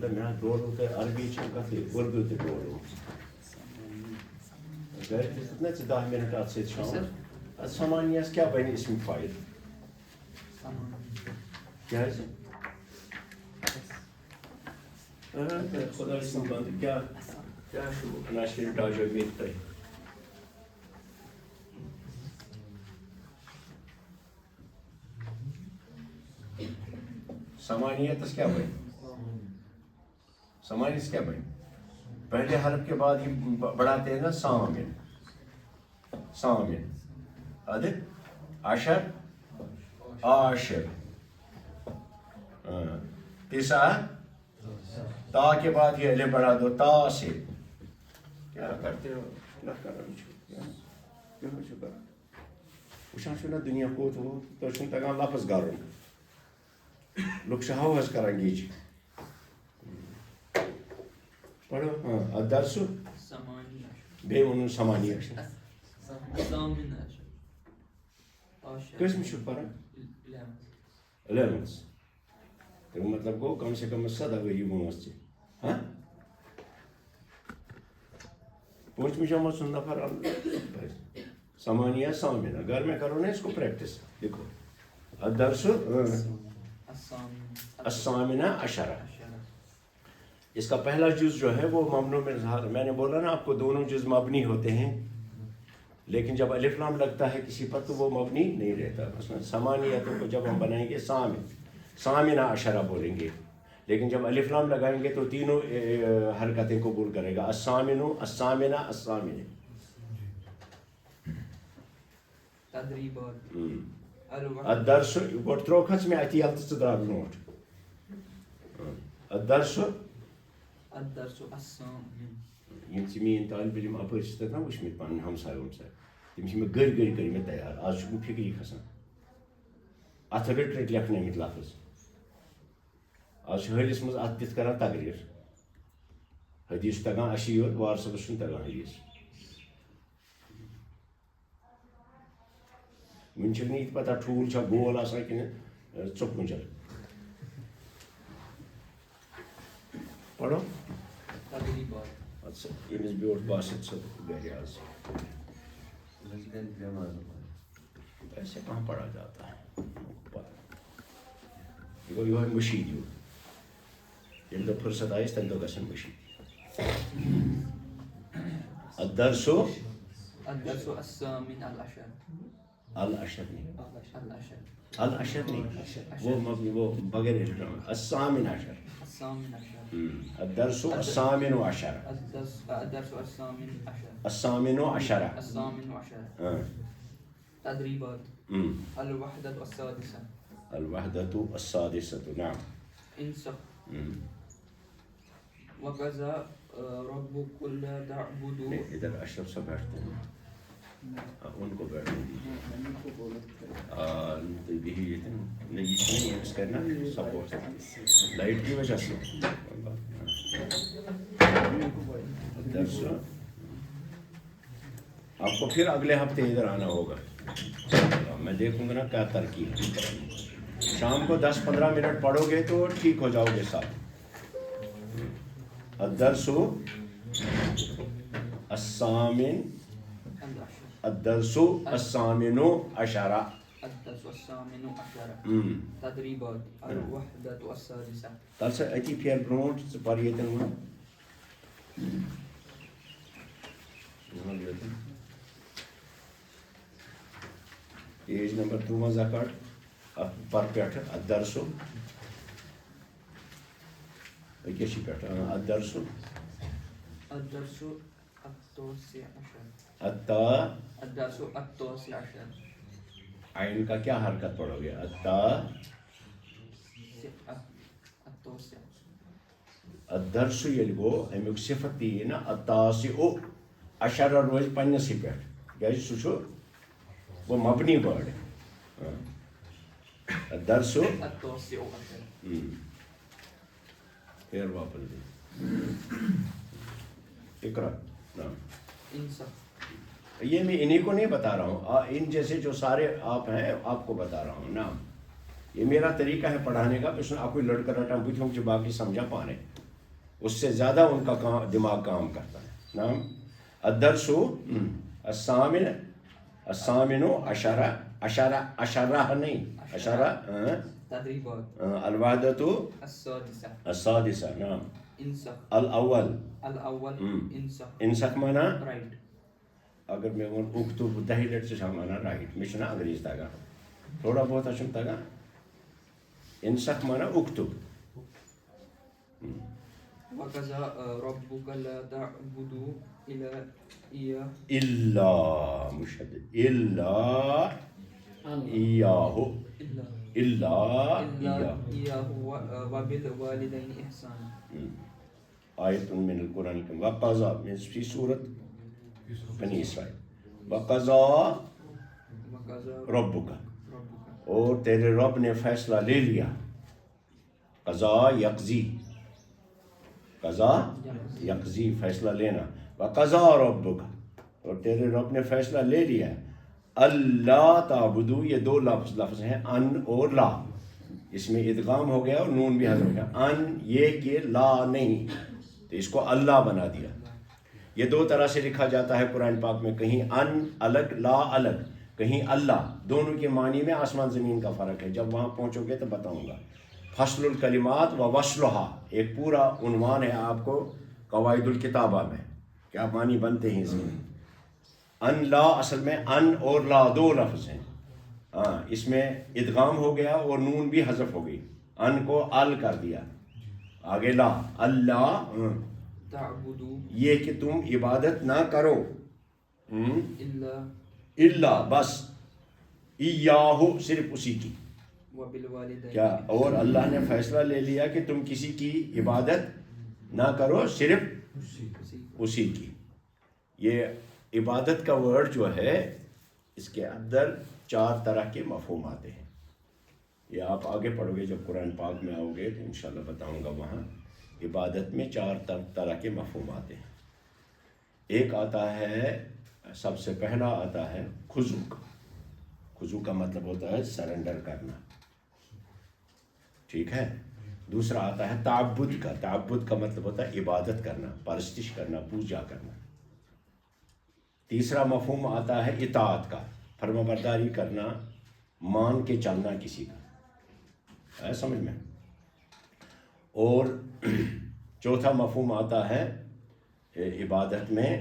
میں ڈورو تو عربی کتنے اردو تہ ڈورو گھر نا 10 منٹ ات ست شام سمانیس کیا بنی اسم فائل کیا خدا سن بند کیا ناشر ڈاجو میت تہ سمانیتس کیا بنی سمانیس کیا بنی پہلے حرف کے بعد یہ بڑھاتے ہیں نا سامن سامن ادھر عشر عاشر تسعہ تا کے بعد یہ الف بڑھا دو تا سے کیا کرتے ہو نہ کرنا وچھان چھو نا دنیا کوت ہو تو چھن تگان لفظ گارن لوگ شہوس کران گیچ پڑھو الدرس بے ونن سمانی عشر کسم چھو پڑھان 11 تو مطلب گو کم سے کم 7 ؤری ووٚنمس ژےٚ ہاں پوٗنٛژمہِ جمٲژ ہُنٛد نفر سمانیہ سامنہ گھر میں کرو نا اس کو پریکٹس دیکھو الدرس الثامنہ عشرہ اس کا پہلا جز جو ہے وہ مبنی میں اظہار میں نے بولا نا آپ کو دونوں جز مبنی ہوتے ہیں لیکن جب الف لام لگتا ہے کسی پر تو وہ مبنی نہیں رہتا مثلا سمانیتوں کو جب ہم بنائیں گے ثامنہ عشرہ بولیں گے لیکن جب الف لام لگائیں گے تو تینوں حرکتیں قبول کرے گا الثامن الثامنہ الثامنہ الدرس گوڈ تروکھس میں اتی الت ژٕ درا برونٹھ الدرس یم ژٕ میٲنۍ طالب علم اپٲرۍ چھِ تتھ نا وٕچھمٕتۍ پنٕنۍ ہمساے ومساے تِم چھِ مےٚ گٔرۍ گٔرۍ کٔرۍ مےٚ تیار آز چھُکھ نہٕ فکری کھسان اتھ رٔٹۍ رٔٹۍ لیکھنٲومٕتۍ لفظ آز چھُ حٲلِس منٛز اتھ دِتھ کران تقریر حدیث چھُ تگان اَسی یوت وار صٲبس چھُنہٕ تگان حدیث وٕنہِ چھُکھ نہٕ یہِ تہِ پتہ ٹھوٗل چھا گول آسان کِنہٕ ژۄپمُجر پڑھو ییٚمِس بیوٗٹھ باسط صٲب گرِ آز ایسے کہاں پڑھا جاتا ہے یہ گوٚو یِہوے مٔشیٖد ہیوٗ ییٚمہِ دۄہ فٕرصت آیَس تَمہِ دۄہ گژھن مٔشیٖد الدرس العشر نہیں وہ بغیر الثامن عشر الدرس الثامن عشر الثامن عشر تدريبات الوحدة السادسة الوحدة السادسة نعم انسخ وكذا ربك لا تعبدوا ادھر اشرف سے بیٹھتے ہیں ان کو بیٹھنے دیجیے نہیں اس کرنا سپورٹ لائٹ کی وجہ سے آپ کو پھر اگلے ہفتے ادھر آنا ہوگا میں دیکھوں گا نا کیا ترکیب شام کو 10-15 منٹ پڑھو گے تو ٹھیک ہو جاؤ گے صاحب الدرس الثامن الدرس الثامن عشر الدرس الثامن عشر تدريبات الوحدة السادسة تل سا اتی پھیر برونٹ ژٕ پَر ییٚتٮ۪ن وۄنۍ پیج نمبر 53 کڑ اتھ پر پٮ۪ٹھٕ الدرس أکِس چھِ پٮ۪ٹھٕ الدرس الدرس التاسع عشر الدرس التاسع عشر عین کا کیا حرکت پڑھو گے التاسع الدرس ییٚلہِ گوٚو امیُک صفت یی نا التاسع عشر روزِ پننسٕے پٮ۪ٹھ کیازِ سُہ چھُ وہ مبنی ورڈ الدرس التاسع عشر پھر واپس دے اقرا نعم انسخ یہ میں انہیں کو نہیں بتا رہا ہوں ان جیسے جو سارے آپ ہیں آپ کو بتا رہا ہوں نعم یہ میرا طریقہ ہے پڑھانے کا اس میں آپ کوئی لڑکا رٹا بجھوں جو باقی سمجھا پانے اس سے زیادہ ان کا دماغ کام کرتا ہے. نام الدرس الثامن عشرہ نہیں عشرہ تدریبات الوحدۃ السادسہ. نعم انسخ الاول انسخ انسخ مانا رائٹ اگر میں اکتب دہی لٹ سے مانا رائٹ میں چھنا انگریز تگا تھوڑا بہت چھم تگا انسخ مانا اکتب. وَقَضَى رَبُّكَ لَا تَعْبُدُوا إِلَّا الا مشدد الا ایاہ الا ایاہ إِيَّاهُ وَبِالْوَالِدَيْنِ إِحْسَانًا. آیت من القرآن الکریم وقضا فی صورت بنی اسرائیل وقضا وَقَضَى ربک رَبُّكَ اور تیرے رب نے فیصلہ لے لیا. قضا یقضی قضا یقضی فیصلہ لینا. وقضا ربک اور تیرے رب نے فیصلہ لے لیا. اللہ تعبدو یہ دو لفظ ہیں ان اور لا. اس میں ادغام ہو گیا اور نون بھی حذف ہو گیا. ان یہ کہ لا نہیں تو اس کو اللہ بنا دیا. یہ دو طرح سے لکھا جاتا ہے قرآن پاک میں کہیں ان الگ لا الگ کہیں اللہ. دونوں کے معنی میں آسمان زمین کا فرق ہے. جب وہاں پہنچو گے تو بتاؤں گا. فصل الکلمات و وصلہا ایک پورا عنوان ہے آپ کو قواعد الکتابہ میں کیا معنی بنتے ہیں اس میں. ان لا اصل میں ان اور لا دو لفظ ہیں. اس میں ادغام ہو گیا اور نون بھی حذف ہو گئی. ان کو ال کر دیا آگے لا. اللہ تعبدوا یہ کہ تم عبادت نہ کرو إِلَّا اللہ بس ایاہ صرف اسی کی. وَبِالْوَالِدَيْنِ کیا اور اللہ نے فیصلہ لے لیا کہ تم کسی کی عبادت نہ کرو صرف اسی کی. یہ عبادت کا ورڈ جو ہے اس کے اندر 4 طرح کے مفہوم آتے ہیں. یہ آپ آگے پڑھو گے جب قرآن پاک میں آؤ گے تو انشاءاللہ بتاؤں گا. وہاں عبادت میں 4 طرح کے مفہوم آتے ہیں. ایک آتا ہے سب سے پہلا آتا ہے خضوع کا. خضوع کا مطلب ہوتا ہے سرنڈر کرنا. ٹھیک ہے. دوسرا آتا ہے تعبد کا. تعبد کا مطلب ہوتا ہے عبادت کرنا پرستش کرنا پوجا کرنا. تیسرا مفہوم آتا ہے اطاعت کا فرما برداری کرنا مان کے چلنا کسی کا. ہے سمجھ میں. اور چوتھا مفہوم آتا ہے عبادت میں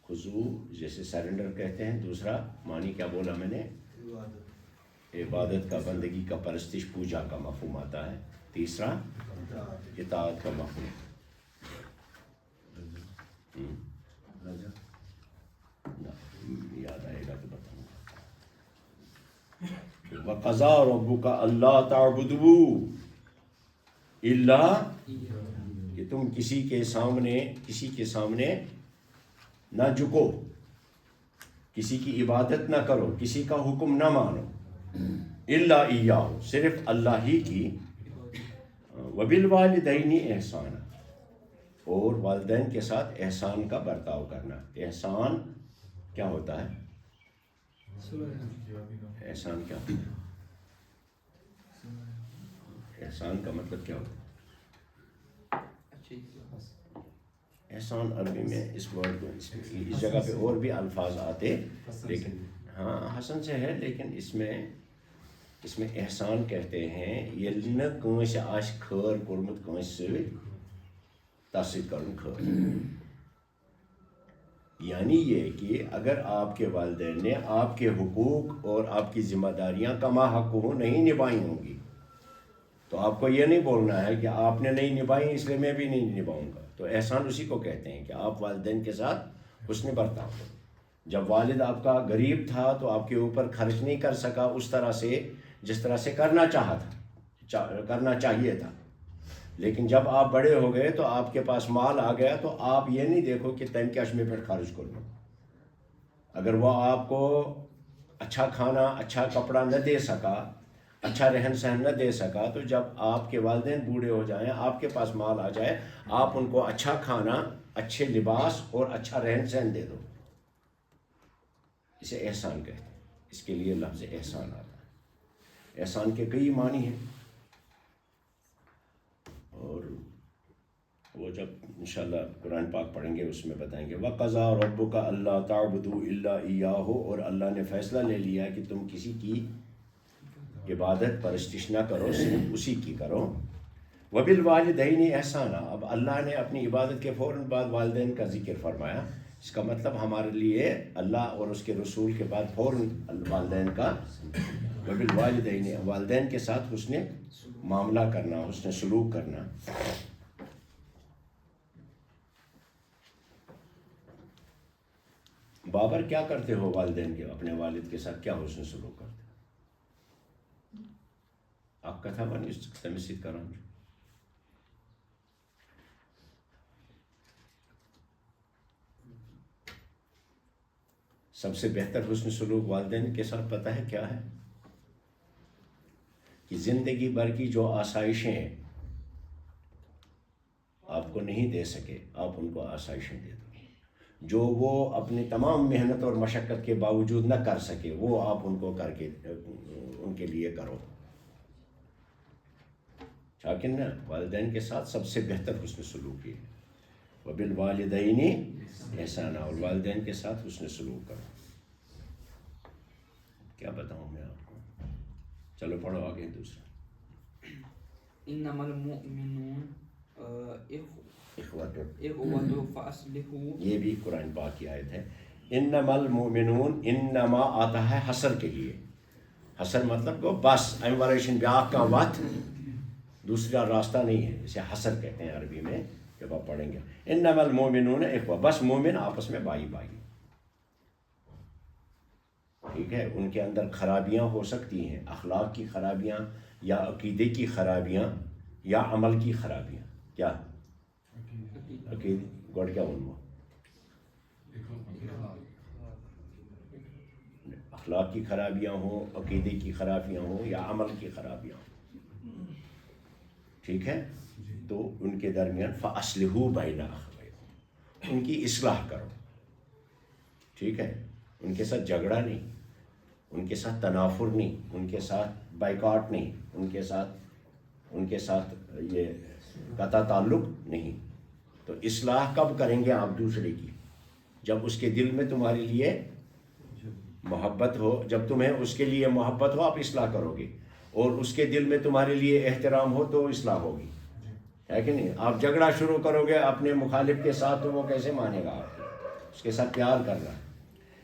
خضوع جیسے سرنڈر کہتے ہیں. دوسرا معنی کیا بولا میں نے عبادت کا بندگی کا پرستش پوجا کا مفہوم آتا ہے. تیسرا اطاعت کا مفہوم. یاد آئے گا تو بتاؤں گا. وَقَضَى رَبُّكَ أَلَّا تَعْبُدُوا إِلَّا کہ تم کسی کے سامنے نہ جھکو کسی کی عبادت نہ کرو کسی کا حکم نہ مانو. إِلَّا إِيَّاهُ صرف اللہ ہی کی. وَبِالْوَالِدَيْنِ إِحْسَانًا اور والدین کے ساتھ احسان کا برتاؤ کرنا. احسان کیا ہوتا ہے؟ احسان کیا ہوتا ہے؟ احسان کا مطلب کیا ہوتا ہے؟ احسان عربی میں اس ورڈ کو اس جگہ پہ اور بھی الفاظ آتے لیکن ہاں حسن سے ہے لیکن اس میں احسان کہتے ہیں یہ نہ کانس آش خیر کورمت کانس ست تسد کرن خیر. یعنی یہ کہ اگر آپ کے والدین نے آپ کے حقوق اور آپ کی ذمہ داریاں کما حق ہو نہیں نبھائی ہوں گی تو آپ کو یہ نہیں بولنا ہے کہ آپ نے نہیں نبھائی اس لیے میں بھی نہیں نبھاؤں گا. تو احسان اسی کو کہتے ہیں کہ آپ والدین کے ساتھ حسن برتاؤ. جب والد آپ کا غریب تھا تو آپ کے اوپر خرچ نہیں کر سکا اس طرح سے جس طرح سے کرنا چاہیے تھا. لیکن جب آپ بڑے ہو گئے تو آپ کے پاس مال آ گیا تو آپ یہ نہیں دیکھو کہ تین کیش میں پر خرچ کر لو. اگر وہ آپ کو اچھا کھانا اچھا کپڑا نہ دے سکا اچھا رہن سہن نہ دے سکا تو جب آپ کے والدین بوڑھے ہو جائیں آپ کے پاس مال آ جائے آپ ان کو اچھا کھانا اچھے لباس اور اچھا رہن سہن دے دو. اسے احسان کہتے ہیں. اس کے لیے لفظ احسان آتا ہے. احسان کے کئی معنی ہیں، اور وہ جب انشاءاللہ قرآن پاک پڑھیں گے اس میں بتائیں گے۔ وَقَضَىٰ رَبُّكَ أَلَّا تَعْبُدُوا إِلَّا إِيَّاهُ، اور اللہ نے فیصلہ لے لیا کہ تم کسی کی عبادت پرستش نہ کرو، صرف اسی کی کرو۔ وَبِالْوَالِدَيْنِ احسانا، اب اللہ نے اپنی عبادت کے فوراً بعد والدین کا ذکر فرمایا، اس کا مطلب ہمارے لیے اللہ اور اس کے رسول کے بعد فوراً والدین کا، وَبِالْوَالِدَيْنِ والدین کے ساتھ حسن معاملہ کرنا، حسن سلوک کرنا۔ بابر کیا کرتے ہو والدین کے، اپنے والد کے ساتھ کیا حسن سلوک کرتے ہو؟ آپ کتھا بنی تمسید کرو۔ سب سے بہتر حسن سلوک والدین کے ساتھ پتہ ہے کیا ہے؟ کہ زندگی بھر کی جو آسائشیں آپ کو نہیں دے سکے، آپ ان کو آسائشیں دے دو۔ جو وہ اپنی تمام محنت اور مشقت کے باوجود نہ کر سکے، وہ آپ ان کو کر کے ان کے لیے کرو۔ لیکن نا والدین کے ساتھ سب سے بہتر حسن سلوک ہے، وَبِالْوَالِدَيْنِ احسانا، اور والدین کے ساتھ حسن سلوک کرو۔ کیا بتاؤں میں آپ کو؟ چلو پڑھو آگے دوسرا۔ انما المؤمنون اخوۃ فاصلحوا، یہ بھی قرآن پاک کی آیت ہے۔ انما المؤمنون، انما آتا ہے حصر کے لیے، حصر مطلب کو بس ایموریشن بیاہ کا وقت، دوسرا راستہ نہیں ہے، اسے حصر کہتے ہیں عربی میں، جب آپ پڑھیں گے انما المؤمنون اخوہ، بس مومن آپس میں بھائی بھائی، ٹھیک ہے۔ ان کے اندر خرابیاں ہو سکتی ہیں، اخلاق کی خرابیاں یا عقیدے کی خرابیاں یا عمل کی خرابیاں، کیا عقید گوڑ کیا ان اخلاق کی خرابیاں ہوں، عقیدے کی خرابیاں ہوں یا عمل کی خرابیاں ہوں، ٹھیک ہے۔ تو ان کے درمیان فَأَصْلِحُوا بَيْنَ أَخَوَيْكُمْ، ان کی اصلاح کرو، ٹھیک ہے۔ ان کے ساتھ جھگڑا نہیں، ان کے ساتھ تنافر نہیں، ان کے ساتھ بائیکاٹ نہیں، ان کے ساتھ یہ قطع تعلق نہیں۔ تو اصلاح کب کریں گے آپ دوسرے کی؟ جب اس کے دل میں تمہارے لیے محبت ہو، جب تمہیں اس کے لیے محبت ہو آپ اصلاح کرو گے، اور اس کے دل میں تمہارے لیے احترام ہو تو اصلاح ہوگی، ہے کہ نہیں؟ آپ جھگڑا شروع کرو گے اپنے مخالف کے ساتھ تو وہ کیسے مانے گا آپ کو؟ اس کے ساتھ پیار کرنا۔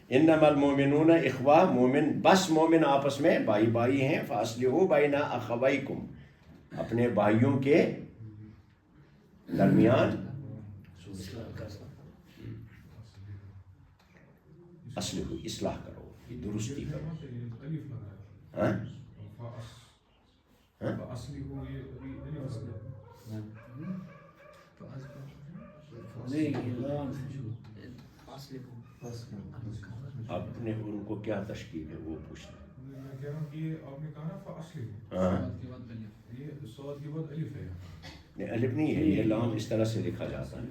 انما المؤمنون اخوہ، مومن بس مومن آپس میں بھائی بھائی ہیں، فاصلحوا بین اخویکم، اپنے بھائیوں کے درمیان اصلحوا، اصلاح کرو، درستی کرو۔ آپ نے ان کو کیا تشکیل ہے وہ پوچھنا۔ میں کہہ رہا ہوں کہ آپ نے کہا نا فَأَصْلِحُوا، یہ صاد کے بعد الف ہے، نہیں الف نہیں ہے، یہ لام اس طرح سے لکھا جاتا ہے۔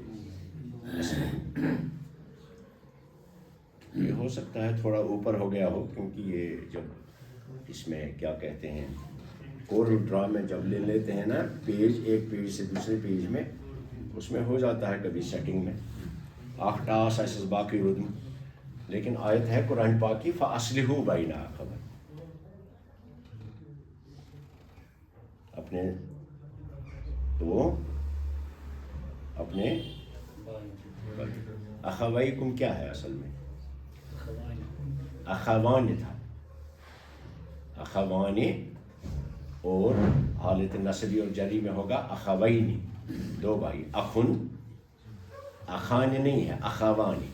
یہ ہو سکتا ہے تھوڑا اوپر ہو گیا ہو، کیونکہ یہ جب اس میں کیا کہتے ہیں کورل ڈرا میں جب لے لیتے ہیں نا پیج، ایک پیج سے دوسرے پیج میں، اس میں ہو جاتا ہے کبھی سیٹنگ میں آخٹاس ایسے باقی ردم، لیکن آیت ہے قرآن پاک کی فَأَصْلِحُوا بَيْنَ أَخَوَيْكُمْ، اپنے تو اپنے اخویکم کیا ہے اصل میں؟ اخوان تھا، اخوانی، اور حالت نصبی اور جری میں ہوگا اخوینی، دو بھائی، اخن، اخان نہیں ہے، اخوانی،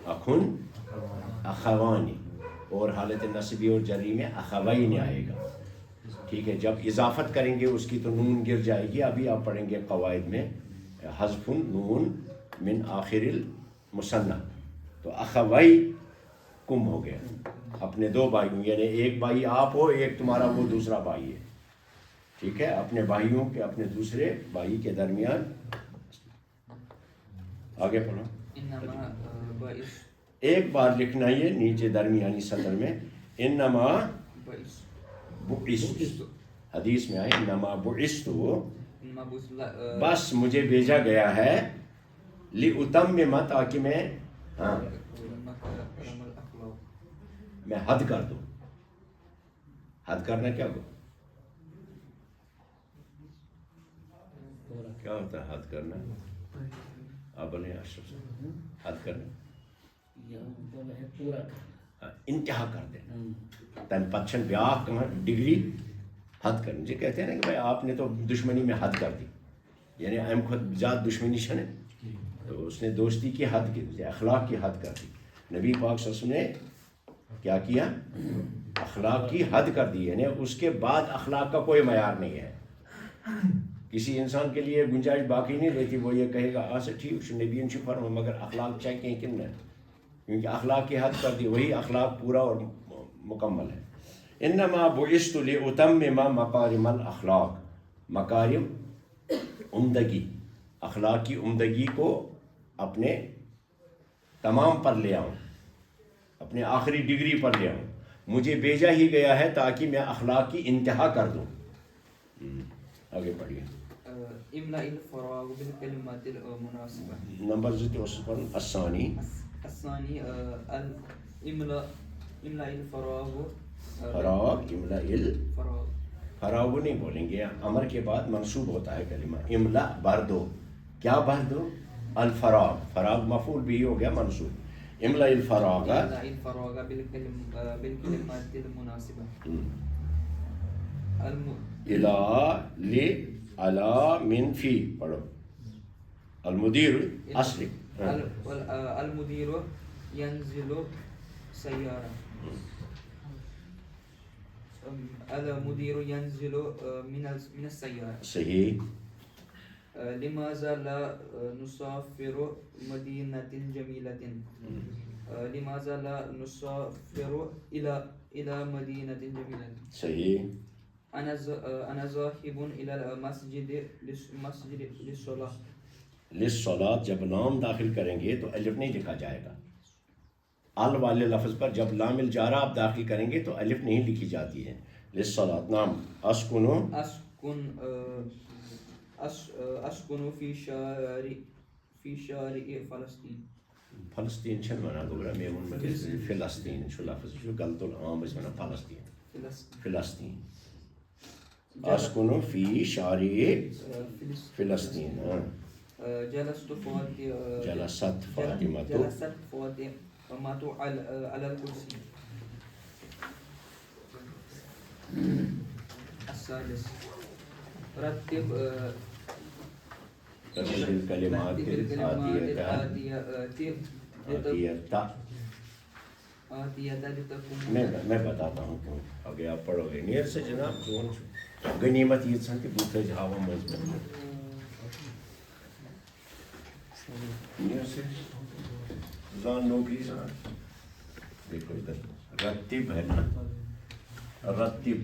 اخن اخوانی، اور حالت نصبی اور جری میں اخوین آئے گا، ٹھیک ہے۔ جب اضافت کریں گے اس کی تو نون گر جائے گی، ابھی آپ پڑھیں گے قواعد میں حذف نون من آخر المثنى، تو اخوی کم ہو گیا، اپنے دو بھائیوں، یعنی ایک بھائی آپ ہو، ایک تمہارا وہ دوسرا بھائی ہے، ٹھیک ہے، اپنے بھائیوں کے اپنے دوسرے بھائی کے درمیان۔ آگے پڑھو، انما باعث، ایک بار لکھنا یہ نیچے درمیانی سطر میں، انما بعثت حدیث میں آئے انما بعثت انما بعثت بس مجھے بھیجا گیا ہے لأتمم تاکہ میں مکارم الاخلاق میں حد کر دوں. حد کرنا کیا ہو کیا ہوتا ہے حد کرنا؟ آپ بولیں اشرف سے حد کرنا انتہا کر دینا. تم پتہ بیاکھ ڈگری حد کرنا جی کہتے ہیں نا کہ بھائی آپ نے تو دشمنی میں حد کر دی یعنی ام خود زیادہ دشمنی چھنے تو اس نے دوستی کی حد کی اخلاق کی حد کر دی. نبی پاک صلی اللہ علیہ وسلم نے کیا کیا اخلاق کی حد کر دی یعنی اس کے بعد اخلاق کا کوئی معیار نہیں ہے. کسی انسان کے لیے گنجائش باقی نہیں رہتی وہ یہ کہے گا آسا ٹھیک نبی ان فرما مگر اخلاق چاہیے کن نہ کیونکہ اخلاق کی حد کر دی وہی اخلاق پورا اور مکمل ہے. انما بعثت لأتمم مکارم الاخلاق مکارم عمدگی اخلاق کی عمدگی کو اپنے تمام پر لے آؤں اپنے آخری ڈگری پر لے آؤں. مجھے بھیجا ہی گیا ہے تاکہ میں اخلاق کی انتہا کر دوں. آگے پڑھیے. املا الفراغ بالکلمات المناسبة. نمبر الثانی الثاني املا الفراغ فراغ املا فراغ فراغ نہیں بولیں گے امر کے بعد منصوب ہوتا ہے کلمہ املا بھر دو. کیا بھر دو؟ الفراغ فراغ مفعول بھی ہو گیا منصوب. املا الفراغ بالکلمات المناسبة. علا من فی پڑھو. المدیر اصلی المدیر ينزل سیارہ. المدیر ينزل من السیارہ. صحیح. لماذا لا نسافر مدينة جميلة. لماذا لا نسافر إلى مدينة جميلة. صحیح. أنا ذاهب إلى المسجد للصلاة. للصلاة جب لام داخل کریں گے تو الف نہیں لکھا جائے گا. ال والے لفظ پر جب لام الجارہ آپ داخل کریں گے تو الف نہیں لکھی جاتی ہے. للصلاة. نام أسكن في شارع فلسطين. فلسطین چھن ونا گوبرا میمون میں فلسطین شو لفظ شو غلط العام بس ونا فلسطین. اسکن فی شارع فلسطین. جلست فاطمة جلست فاطمہ على الكرسي. السادس رتب الکلمات آتیتا لتکون. میں بتاتا ہوں کیوں آگے آپ پڑھو گے نیر سے جناب غنیمت یہ سن کہ بوتھے جہاوا مضبوط نیر سے زان نوکری سن دیکھو ادھر رتب ہے نا رتب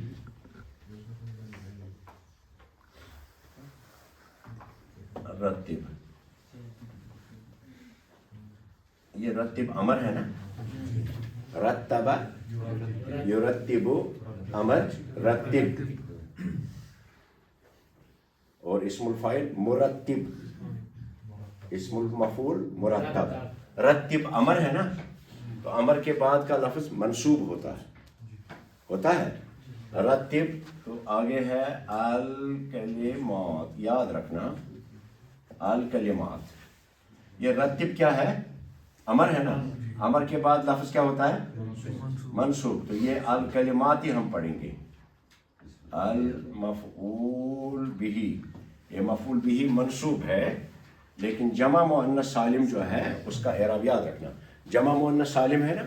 رتب یہ رتب امر ہے نا رتب یرتب امر رتب اور اسم الفاعل مرتب اسم المفعول مرتب. رتب امر ہے نا تو امر کے بعد کا لفظ منصوب ہوتا ہے رتب. تو آگے ہے الکلمات. یاد رکھنا الکلمات. یہ رتب کیا ہے؟ امر ہے نا. امر کے بعد لفظ کیا ہوتا ہے؟ منصوب. تو یہ الکلمات ہی ہم پڑھیں گے. المفعول بہ یہ مفعول بہ منصوب ہے لیکن جمع مؤنث سالم جو ہے اس کا اعراب یاد رکھنا. جمع مؤنث سالم ہے نا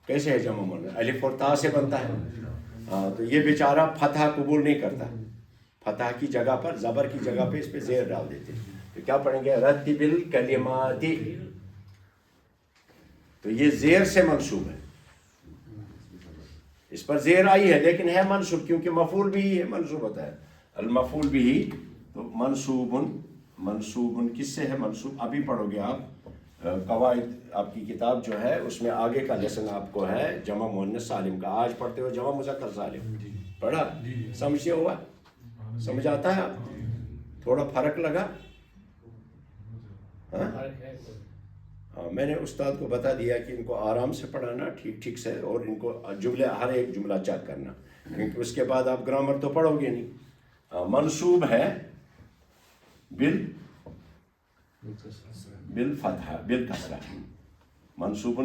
کیسے ہے جمع مؤنث؟ الف اور تا سے بنتا ہے. ہاں تو یہ بیچارہ فتح قبول نہیں کرتا. فتح کی جگہ پر زبر کی جگہ پہ اس پہ زیر ڈال دیتے. تو کیا پڑھیں گے؟ رتب الکلمات. تو یہ زیر سے منصوب ہے. اس پر زیر آئی ہے لیکن ہے منصوب کیونکہ مفعول بھی ہے منصوب ہوتا ہے. المفعول بھی تو منصوب کس سے ہے منصوب؟ ابھی پڑھو گے آپ قواعد آپ کی کتاب جو ہے اس میں آگے کا لیسن آپ کو ہے جمع مؤنث سالم کا. آج پڑھتے ہو جمع مذکر سالم, پڑھا سمجھے ہوا, سمجھ آتا ہے آپ, تھوڑا فرق لگا؟ ہاں میں نے استاد کو بتا دیا کہ ان کو آرام سے پڑھانا ٹھیک ٹھیک سے, اور ان کو جملے ہر ایک جملہ چیک کرنا, کیونکہ اس کے بعد آپ گرامر تو پڑھو گے نہیں. منصوب ہے بالفتح بالکسرہ, منصوب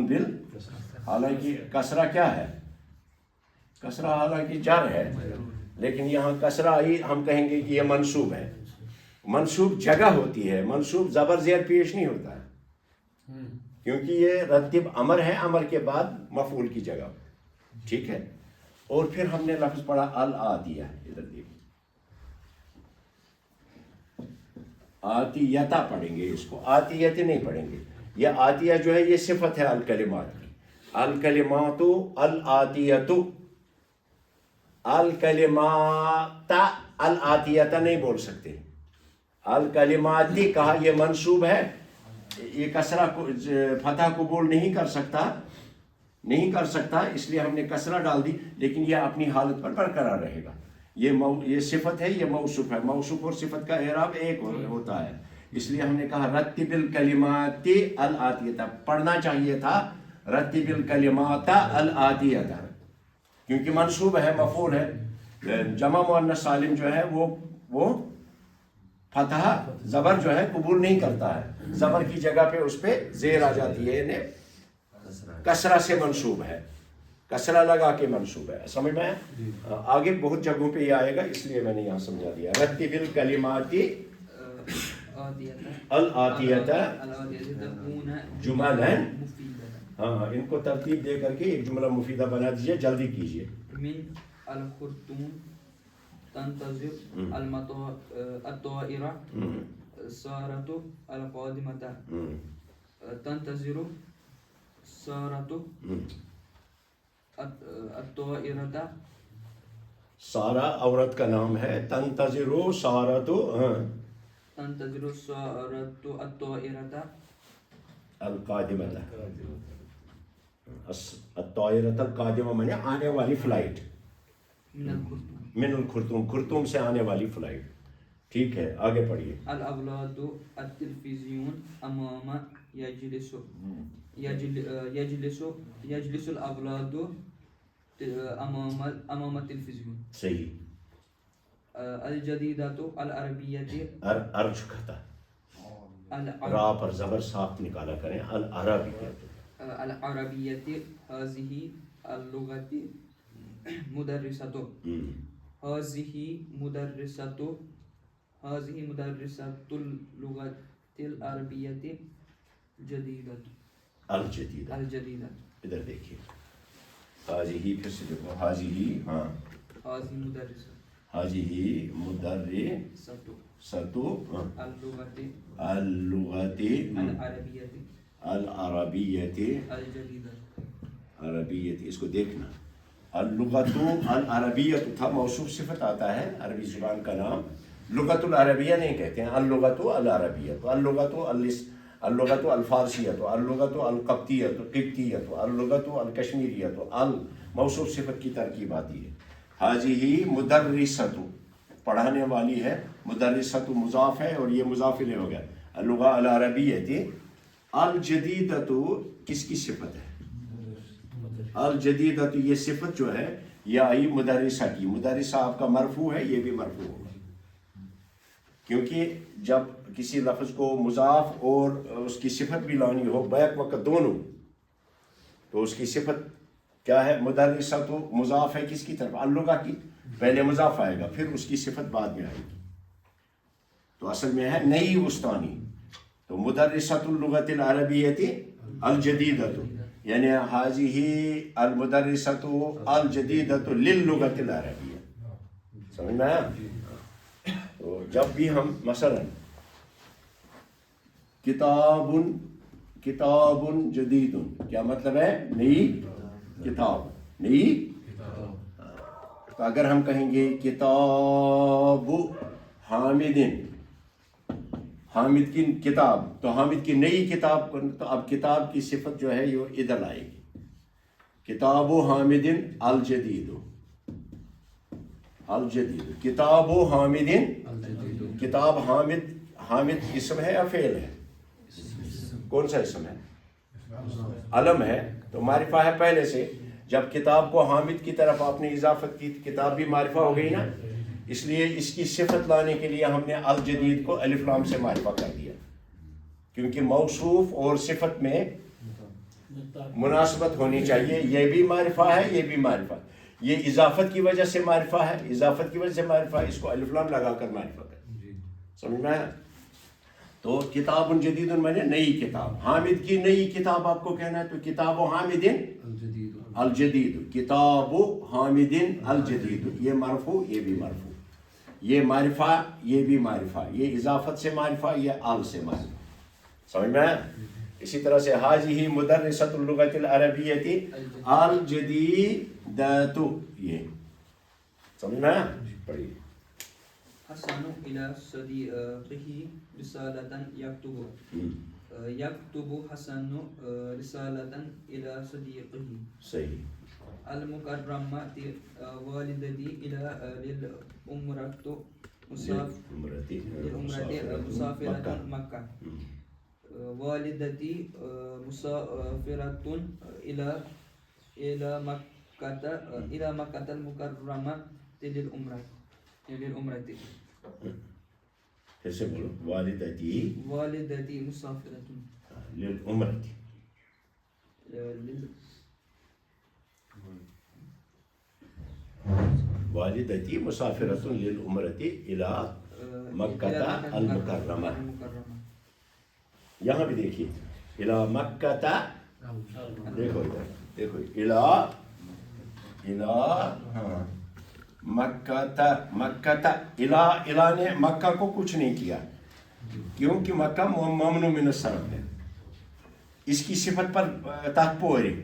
حالانکہ کسرہ کیا ہے, کسرہ حالانکہ جر ہے, لیکن یہاں کسرہ آئی ہم کہیں گے کہ یہ منصوب ہے. منصوب جگہ ہوتی ہے, منصوب زبر زیر پیش نہیں ہوتا ہے, کیونکہ یہ رتب امر ہے, امر کے بعد مفعول کی جگہ, ٹھیک ہے. اور پھر ہم نے لفظ پڑھا العاتیہ, ادھر دیکھیں آتیتا پڑھیں گے, اس کو آتیت نہیں پڑھیں گے. یہ آتیہ جو ہے یہ صفت ہے الکلمات کی. الکلمات الآتیت, الکلمات الآتیت نہیں بول سکتے. الکلماتی کہا, یہ منصوب ہے, یہ کسرہ فتح قبول نہیں کر سکتا, اس لیے ہم نے کسرہ ڈال دی, لیکن یہ اپنی حالت پر برقرار رہے گا. یہ صفت ہے, یہ موصوف ہے. موصوف اور صفت کا اعراب ایک ہوتا ہے, اس لیے ہم نے کہا رتب الکلمات الآتیہ, پڑھنا چاہیے تھا رتب الکلمات الآتیہ, کیونکہ منصوب ہے, مفعول ہے. جمع مؤنث سالم جو ہے وہ فتح زبر جو ہے قبول نہیں کرتا ہے, زبر کی جگہ پہ اس پہ زیر آ جاتی ہے, یعنی کسرہ سے منصوب ہے, کسرہ لگا کے منصوب ہے. سمجھ میں آگے بہت جگہوں پہ یہ آئے گا, اس لیے میں نے یہاں سمجھا دیا. رتب الکلمات الآتیۃ جملا, ہاں ان کو ترتیب دے کر کے ایک جملہ مفیدہ بنا دیجیے, جلدی کیجیے. من الخرطوم تنتظر الطائرة سارة القادمة تنتظر سارة الطائرة. سارا عورت کا نام ہے, تنتظر سارۃ تنتظر سارة الطائرة القادمۃ. الطائرۃ القادمہ مانے آنے والی فلائٹ, من الخرطوم خرطوم سے آنے والی فلائٹ, ٹھیک ہے. آگے پڑھیے. الاولاد التلفزیون امام یجلس الاولاد امام التلفزیون. صحیح. الجدیدۃ العربیۃ ارج کھتا را پر زبر ساخت نکالا کریں. العربیۃ العربیۃ هذه اللغة مدرسة هذه مدرسة اللغة العربية الجديدة. الجديدة ادھر دیکھیے, حاضی پھر سے دیکھو, حاضی, ہاں هذه مدرسة حاضی مدرسة اللغة العربية عربیت. اس کو دیکھنا, اللغت العربیت تھا, موصوف صفت آتا ہے, عربی زبان کا نام. لغت العربیہ نہیں کہتے ہیں, اللغت العربیت. اللغت الفارسیت, اللغت القبطیت, اللغت الکشمیریت, موصوف صفت کی ترکیب آتی ہے. حاضی مدرسۃ پڑھانے والی ہے, مدرسۃ مضاف ہے اور یہ مضاف الیہ ہو گیا. اللغہ العربیت. الجدیدۃ کس کی صفت ہے؟ الجدیدۃ یہ صفت جو ہے یہ آئی مدرسہ کی. مدرسہ آپ کا مرفوع ہے, یہ بھی مرفوع ہوگا, کیونکہ جب کسی لفظ کو مضاف اور اس کی صفت بھی لانی ہو بیک وقت دونوں, تو اس کی صفت کیا ہے؟ مدرسہ. تو مضاف ہے کس کی طرف؟ اللغہ کی. پہلے مضاف آئے گا, پھر اس کی صفت بعد میں آئے گی. تو اصل میں ہے نئی استانی. تو مدرسۃ اللغۃ العربیۃ الجدیدۃ, یعنی حاضی المدرسۃ الجدیدۃ للغۃ العربیہ. سمجھ میں آیا؟ تو جب بھی ہم مثلا کتاب جدید, کیا مطلب ہے؟ نئی کتاب, نئی. تو اگر ہم کہیں گے کتاب حامد, حامد کی کتاب، تو حامد کی نئی کتاب، تو اب کتاب کی صفت جو ہے یہ ادھر آئے گی. کتاب حامد الجدید، الجدید کتاب حامد، کتاب حامد، حامد اسم ہے یا فعل ہے؟ کون سا اسم ہے؟ علم ہے، تو معرفہ ہے پہلے سے. جب کتاب کو حامد کی طرف آپ نے اضافت کی، کتاب بھی معرفہ ہو گئی نا، اس لیے اس کی صفت لانے کے لیے ہم نے الجدید کو الف لام سے معرفہ کر دیا، کیونکہ موصوف اور صفت میں مناسبت ہونی چاہیے. یہ بھی معرفہ ہے، یہ بھی معرفہ، یہ اضافت کی وجہ سے معرفہ ہے، اضافت کی وجہ سے معرفہ ہے، اس کو الف لام لگا کر معرفہ کر. سمجھ میں آیا؟ تو کتاب جدید میں نے نئی کتاب، حامد کی نئی کتاب آپ کو کہنا ہے تو کتاب حامد الجدید، کتاب حامد الجدید، یہ مرفوع، یہ بھی مرفوع، یہ معرفہ، یہ بھی معرفہ، یہ اضافت سے معرفہ، یہ آل سے معرفہ. سمجھ میں آیا؟ اسی طرح سے حاضی مدرسۃ اللغۃ العربیۃ الجدیدۃ، یہ سمجھ میں آیا؟ پڑھیے. حسن إلى صديقه رسالة يكتب، يكتب حسن رسالة إلى صديقه. صحیح. المكرمة والدتي إلى للأمرة مسافرة مكة. والدتي مسافرة إلى مكة المكرمة للعمرة. پھر سے بولو. والدتی مسافرة للعمرة، والدتی مسافرۃ للعمرۃ الی مکہ المکرمہ. یہاں بھی دیکھیے الی مکہ، دیکھو ادھر دیکھو، الی ہاں مکہ، مکہ الی نے مکہ کو کچھ نہیں کیا، کیونکہ مکہ ممنوع من الصرف ہے. اس کی صفت پر تحت پوری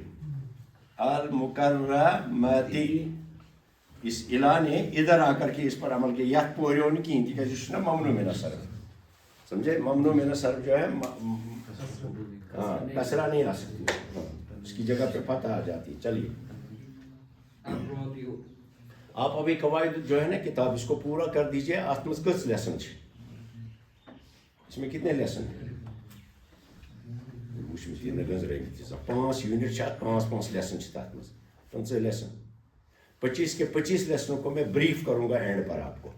المکرمتی، اس الی نے ادھر آ کر کے اس پر عمل کیا، یت پوریو نہیں کی تھی کہ نا ممنوع من الصرف. سمجھے؟ ممنوع من الصرف جو ہے ہاں کسرہ نہیں آ سکتی، اس کی جگہ پہ فتح آ جاتی. چلیے آپ ابھی قواعد جو ہے نا کتاب اس کو پورا کر دیجئے. آتھ مز کس لیسن، اس میں کتنے لیسن ہیں؟ 5 یونٹ 5 لیسن تک مز 15 لیسن، 25 کے 25 لیسنوں کو میں بریف کروں گا اینڈ پر. آپ کو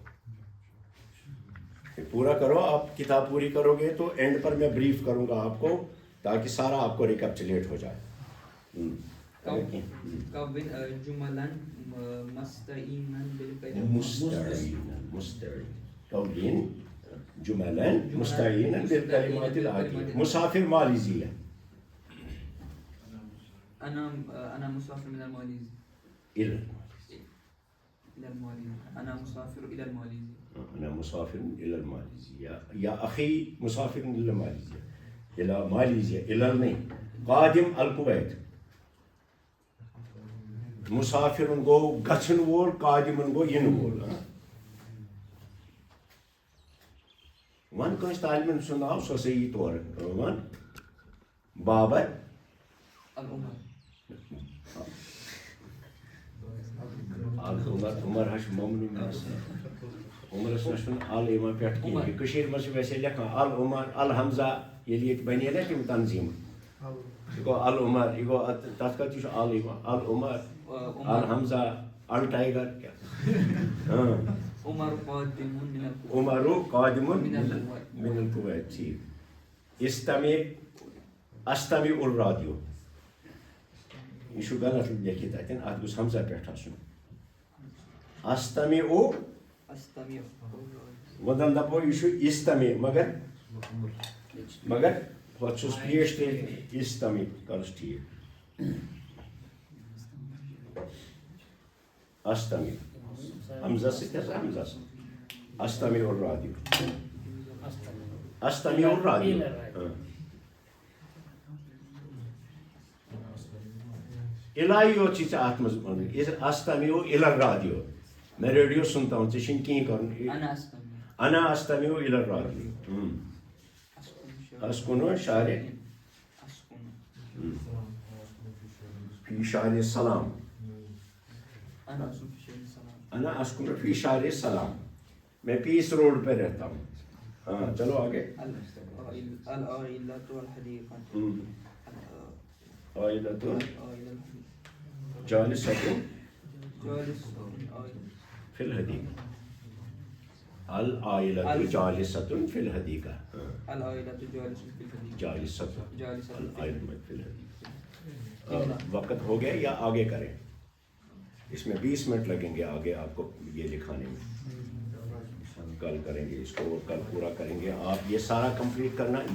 پورا کرو، آپ کتاب پوری کرو گے تو اینڈ پر میں بریف کروں گا آپ کو، تاکہ سارا آپ کو ریکیپچولیٹ ہو جائے. جملا مستعینا جملا مستعینا بالکلمات الآتیہ. مسافر مالیزی ہے. أنا مسافر من الماليزيا. أنا مسافر إلى الماليزيا. أنا مسافر إلى الماليزيا. يا أخي مسافر إلى ماليزيا. إلى ماليزيا، إلى نہیں قادم الکویت. مسافر گو گژھن وول، قادم گو ین وول. ون کٲنٛسہِ طالب علم سُنٛد ناو، سُہ ہسا یی تورٕ. ون بابر العمر. عمر حش ممنوع من عمرس نشن ال یوان پٮ۪ٹھ کِہیٖنۍ. کٔشیٖرِ منٛز چھِ ویسے لیکھان العمر، الحمزہ، ییٚلہِ ییٚتہِ بنے نا تِم تنظیٖم، یہِ گوٚو العمر، یہِ گوٚو تتھ خٲطرٕ چھُ ال یِوان، العمر، الحمزہ، الٹائگر. عمر قادم من الكويت. عمر قادم من الكويت. ٹھیک. استمع الرادیو، یہ چھُ غلط لیکھِتھ اتٮ۪ن، اتھ گوٚژھ حمزہ پٮ۪ٹھ آسُن. استمع ودن دپو یہ چھُ استمع، مگر پتہٕ چھُس پیش تیٚلہِ استمع کرُس ٹھیک. استمع حمزہ سۭتۍ حظ، حمزہ سۭتۍ. استمع الرادیو، استمع الرادیو. الہی یوت چھ ژےٚ اتھ منٛز وَنُن. استمع الى الرادیو، میں ریڈیو سنتا ہوں، ژےٚ چھُنہٕ کِہیٖنۍ کرُن. انا استمع الى الرادیو. اسکنو شہر أسكن فی شہر سلام. أنا أسكن في شهر السلام. انا اسکن فی شہر سلام. میں پیس روڈ پہ رہتا ہوں. ہاں چلو آگے. العائلة والحديقة. عائلۃ العائلة جالسۃ جالس فی الحدیقہ. العائلۃ جالسۃ فی الحدیقہ. العائلة جالس في الحديقة. جالسۃ جالس العائلۃ فی الحدیقہ. وقت ہو گیا یا آگے کریں؟ اس میں 20 منٹ لگیں گے آگے آپ کو یہ لکھانے میں. کل کریں گے اس کو، کل پورا کریں گے. آپ یہ سارا کمپلیٹ کرنا.